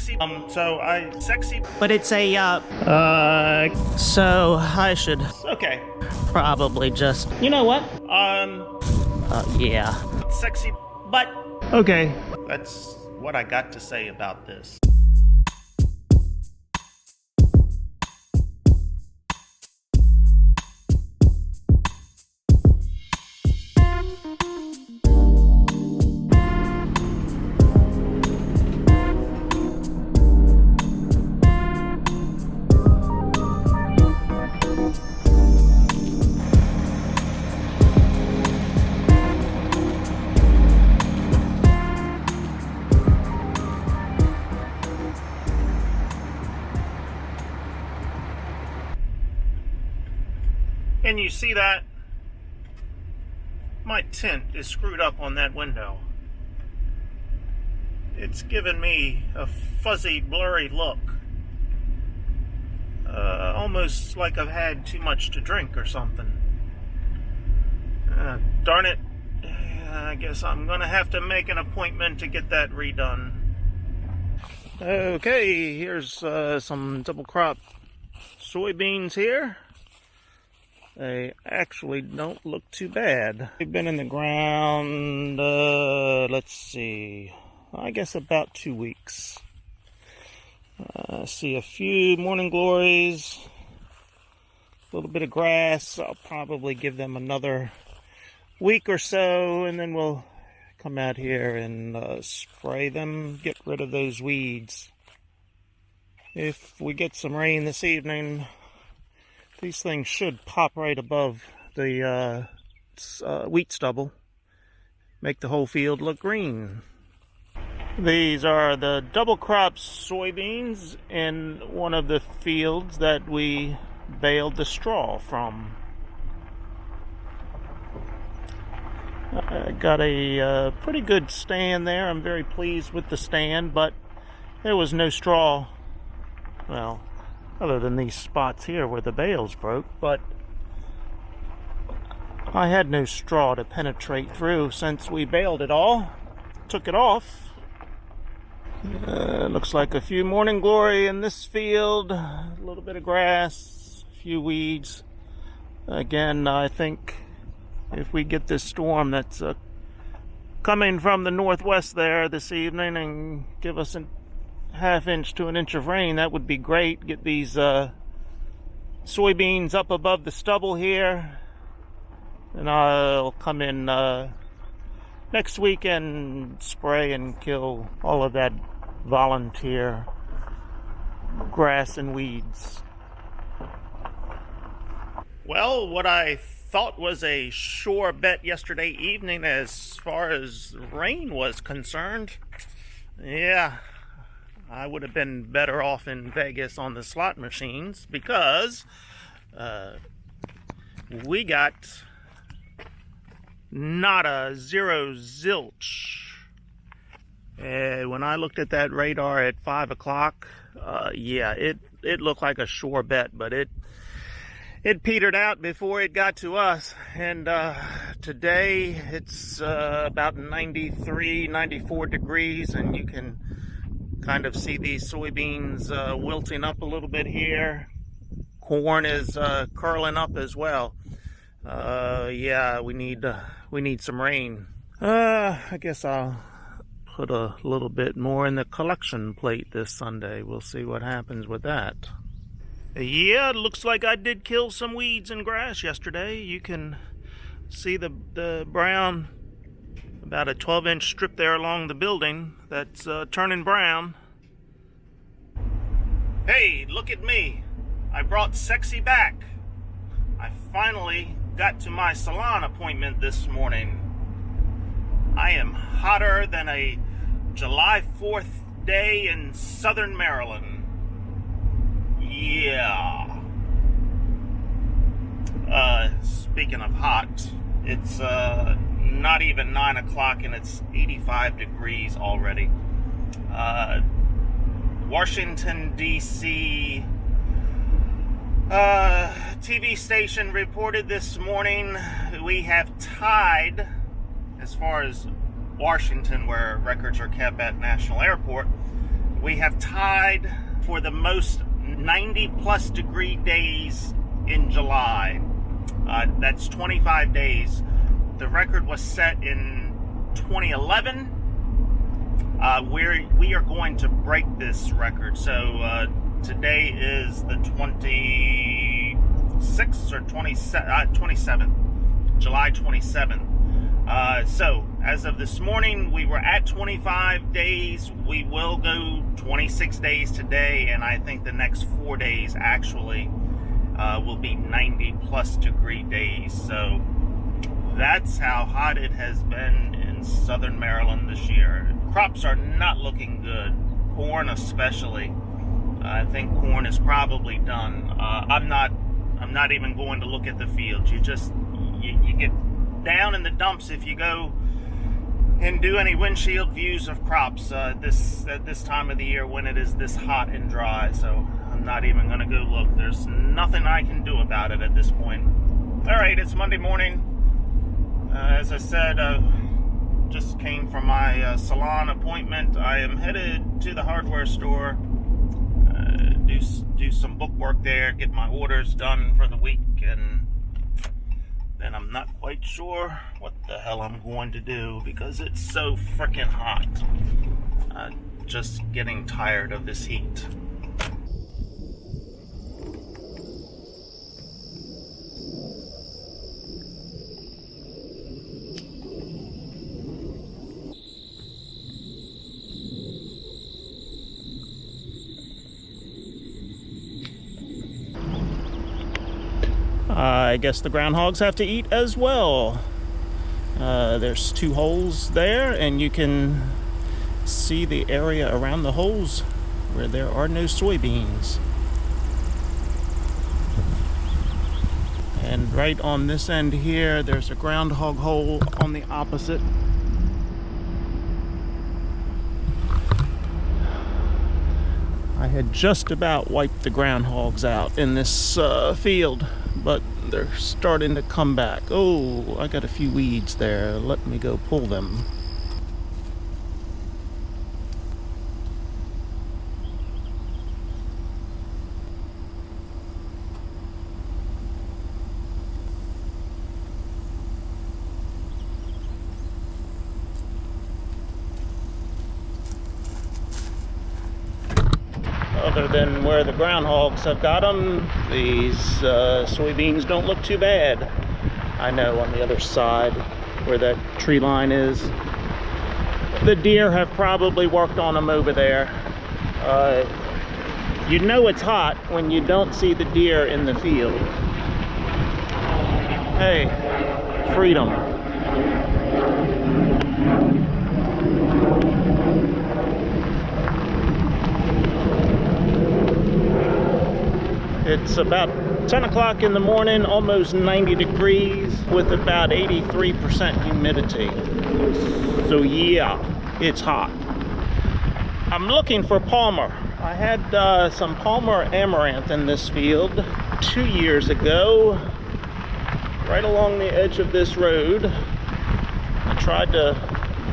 sexy. Sexy. But it's a, so I should Okay. probably just, you know what? Yeah. Sexy butt. Okay. That's what I got to say about this. And you see that? My tint is screwed up on that window. It's given me a fuzzy, blurry look. Almost like I've had too much to drink or something. Darn it. I guess I'm gonna have to make an appointment to get that redone. Okay, here's some double crop soybeans here. They actually don't look too bad. They've been in the ground, let's see, I guess about 2 weeks. See a few morning glories, a little bit of grass. I'll probably give them another week or so, and then we'll come out here and spray them, get rid of those weeds. If we get some rain this evening, these things should pop right above the wheat stubble, make the whole field look green. These are the double crop soybeans in one of the fields that we baled the straw from. I got a pretty good stand there. I'm very pleased with the stand, but there was no straw, well, other than these spots here where the bales broke, but I had no straw to penetrate through since we baled it all, took it off. Looks like a few morning glory in this field, a little bit of grass, a few weeds. Again, I think if we get this storm that's coming from the northwest there this evening and give us a half-inch to an inch of rain, that would be great. Get these soybeans up above the stubble here, and I'll come in next week and spray and kill all of that volunteer grass and weeds. Well, what I thought was a sure bet yesterday evening as far as rain was concerned, yeah, I would have been better off in Vegas on the slot machines, because we got nada, zero, zilch. When I looked at that radar at 5 o'clock, yeah, it looked like a sure bet, but it petered out before it got to us. And today it's about 93, 94 degrees, and you can kind of see these soybeans wilting up a little bit here. Corn is curling up as well. Yeah, we need some rain. I guess I'll put a little bit more in the collection plate this Sunday. We'll see what happens with that. Yeah, it looks like I did kill some weeds and grass yesterday. You can see the brown, about a 12-inch strip there along the building that's turning brown. Hey, look at me. I brought sexy back. I finally got to my salon appointment this morning. I am hotter than a July 4th day in southern Maryland. Yeah. Speaking of hot, it's not even 9 o'clock and it's 85 degrees already. Washington, D.C. TV station reported this morning we have tied, as far as Washington, where records are kept at National Airport, We have tied for the most 90+ degree days in July. That's 25 days. The record was set in 2011. We are going to break this record. So today is the 26th or 27th, July 27th. So as of this morning, we were at 25 days. We will go 26 days today, and I think the next 4 days actually will be 90+ degree days. So that's how hot it has been in southern Maryland this year. Crops are not looking good, corn especially. I think corn is probably done. I'm not even going to look at the fields. You get down in the dumps if you go and do any windshield views of crops at this time of the year when it is this hot and dry. So I'm not even going to go look. There's nothing I can do about it at this point. All right, it's Monday morning. As I said, just came from my salon appointment. I am headed to the hardware store, do some book work there, get my orders done for the week, and then I'm not quite sure what the hell I'm going to do because it's so freaking hot. Just getting tired of this heat. I guess the groundhogs have to eat as well. There's 2 holes there, and you can see the area around the holes where there are no soybeans. And right on this end here, there's a groundhog hole on the opposite. I had just about wiped the groundhogs out in this field, but they're starting to come back. Oh, I got a few weeds there. Let me go pull them. Other than where the groundhogs have got them, these soybeans don't look too bad. I know on the other side where that tree line is, the deer have probably worked on them over there. You know it's hot when you don't see the deer in the field. Hey, freedom. It's about 10 o'clock in the morning, almost 90 degrees with about 83% humidity. So yeah, it's hot. I'm looking for Palmer. I had some Palmer amaranth in this field 2 years ago, right along the edge of this road. I tried to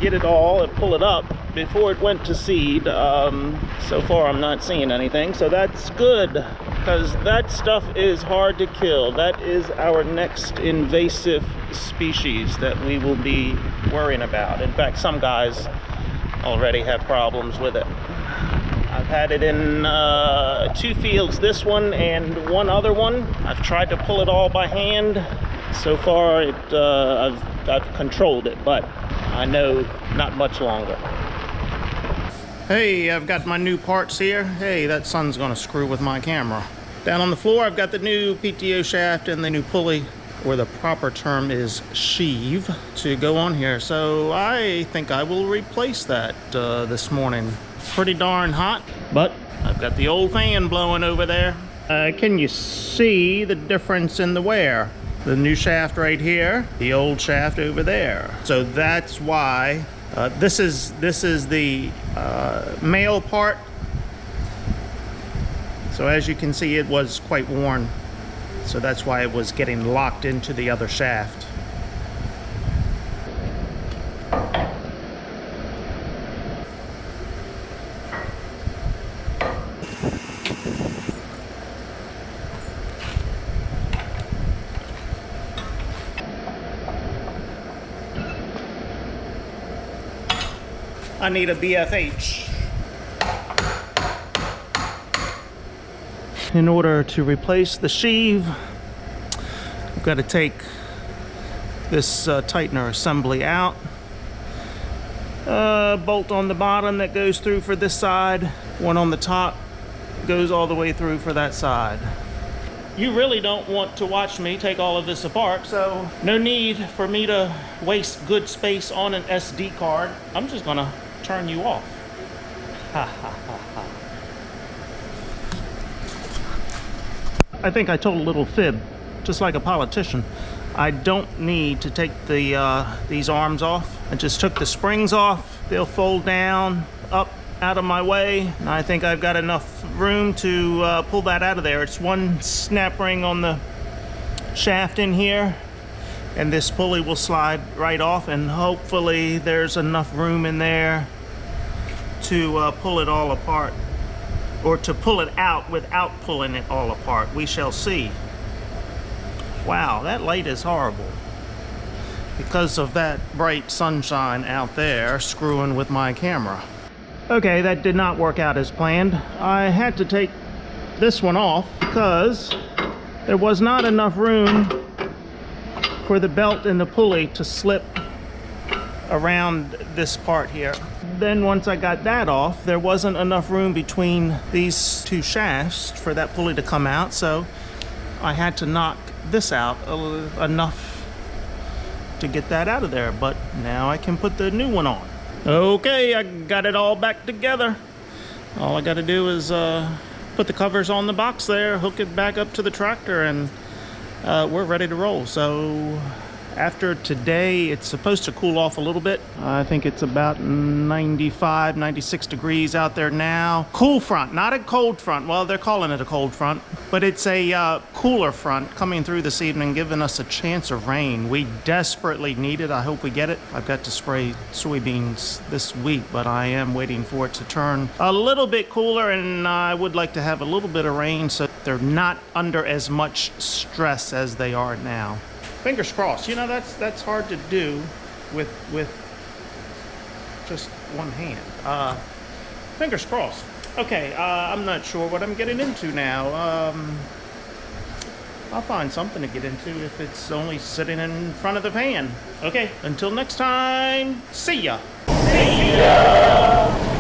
get it all and pull it up before it went to seed. So far I'm not seeing anything, so that's good, because that stuff is hard to kill. That is our next invasive species that we will be worrying about. In fact, some guys already have problems with it. I've had it in 2 fields, this one and one other one. I've tried to pull it all by hand. So far I've controlled it, but I know not much longer. Hey, I've got my new parts here. Hey, that sun's gonna screw with my camera. Down on the floor, I've got the new PTO shaft and the new pulley, or the proper term is sheave, to go on here. So I think I will replace that this morning. Pretty darn hot, but I've got the old fan blowing over there. Can you see the difference in the wear? The new shaft right here, the old shaft over there. So that's why this is the male part. So as you can see, it was quite worn. So that's why it was getting locked into the other shaft. I need a BFH. In order to replace the sheave, I've got to take this tightener assembly out. Bolt on the bottom that goes through for this side. One on the top goes all the way through for that side. You really don't want to watch me take all of this apart, so no need for me to waste good space on an SD card. I'm just gonna turn you off. Ha ha ha ha. I think I told a little fib, just like a politician. I don't need to take these arms off. I just took the springs off. They'll fold down, up, out of my way. And I think I've got enough room to pull that out of there. It's one snap ring on the shaft in here, and this pulley will slide right off, and hopefully there's enough room in there to pull it all apart, or to pull it out without pulling it all apart. We shall see. Wow, that light is horrible because of that bright sunshine out there screwing with my camera. Okay, that did not work out as planned. I had to take this one off because there was not enough room for the belt and the pulley to slip around this part here. Then once I got that off, there wasn't enough room between these two shafts for that pulley to come out, so I had to knock this out enough to get that out of there, but now I can put the new one on. Okay, I got it all back together. All I got to do is put the covers on the box there, hook it back up to the tractor, and we're ready to roll. So after today, it's supposed to cool off a little bit. I think it's about 95, 96 degrees out there now. Cool front, not a cold front. Well, they're calling it a cold front, but it's a cooler front coming through this evening, giving us a chance of rain. We desperately need it. I hope we get it. I've got to spray soybeans this week, but I am waiting for it to turn a little bit cooler, and I would like to have a little bit of rain so they're not under as much stress as they are now. Fingers crossed. You know, that's hard to do with just one hand. Fingers crossed. Okay, I'm not sure what I'm getting into now. I'll find something to get into if it's only sitting in front of the fan. Okay, until next time, see ya. See ya.